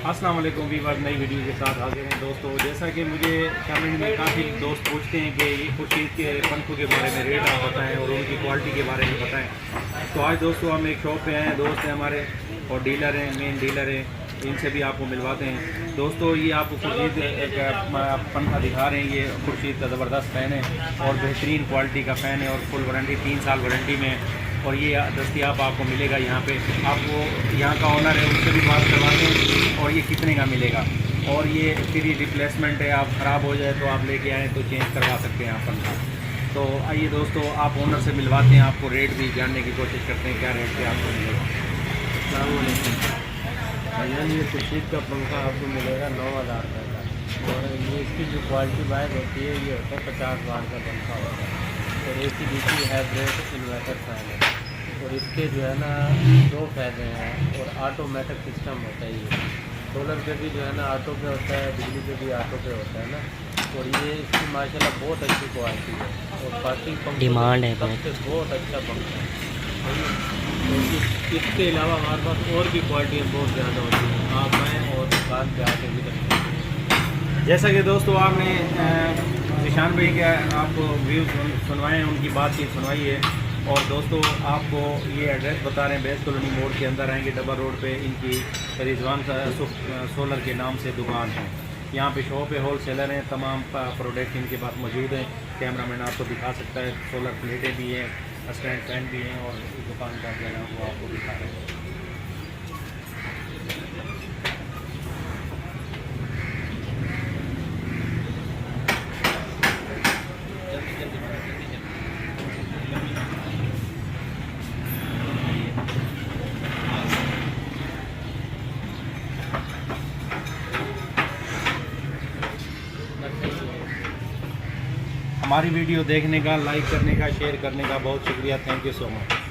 अस्सलाम वालेकुम वीवर, नई वीडियो के साथ हाजिर हैं दोस्तों। जैसा कि मुझे कमेंट में काफ़ी दोस्त पूछते हैं कि ये खुर्शीद के पंखों के बारे में रेट आप बताएं और उनकी क्वालिटी के बारे में बताएं, तो आज दोस्तों हम एक शॉप पे आए हैं। दोस्त हैं हमारे और डीलर हैं, मेन डीलर हैं, इनसे भी आपको मिलवाते हैं। दोस्तों ये आपको खुर्शीद एक पंखा दिखा रहे हैं। ये खुर्शीद का ज़बरदस्त फ़ैन है और बेहतरीन क्वालिटी का फ़ैन है और फुल वारंटी 3 साल वारंटी में है और ये दस्तियाब आपको मिलेगा यहाँ पे। आपको यहाँ का ओनर है, उससे भी बात करवाते हैं और ये कितने का मिलेगा। और ये फ्री रिप्लेसमेंट है, आप ख़राब हो जाए तो आप लेके आएँ तो चेंज करवा सकते हैं आप पंखा। तो आइए दोस्तों, आप ओनर से मिलवाते हैं, आपको रेट भी जानने की कोशिश करते हैं क्या रेट पे आपको मिलेगा। भैया ये खुर्शीद का पंखा आपको मिलेगा 9,000 रुपये का। और ये इसकी जो क्वालिटी वाइज होती है ये होता है 50 वाट का पंखा होता है और AC DC hybrid inverter fan है। और इसके जो है ना 2 फ़ायदे हैं और ऑटोमेटिक सिस्टम होता है। ये सोलर पे भी जो है ना ऑटो पे होता है, बिजली पे भी ऑटो पे होता है ना। और ये इसकी माशाल्लाह बहुत अच्छी क्वालिटी है और पार्किंग पंखा डिमांड है सबसे बहुत अच्छा पंखा है। तो इसके अलावा हमारे पास और भी क्वालिटियाँ बहुत ज़्यादा होती हैं, आप आएँ और दुकान पे आके भी रखते हैं। जैसा कि दोस्तों आपने निशान भाई के आपको व्यूज़ सुनवाए हैं, उनकी बातचीत सुनवाई है। और दोस्तों आपको ये एड्रेस बता रहे हैं, बेस्ट कॉलोनी मोड़ के अंदर आएंगे डबल रोड पे इनकी रिजवान सोलर के नाम से दुकान है। यहाँ पे शॉप है, होल सेलर हैं, तमाम प्रोडक्ट इनके पास मौजूद हैं। कैमरामैन आपको दिखा सकता है, सोलर प्लेटें भी हैं, स्टैंड फैन भी हैं और इस दुकान का जो है ना वो आपको दिखा रहे हैं। हमारी वीडियो देखने का, लाइक करने का, शेयर करने का बहुत शुक्रिया। Thank you so much.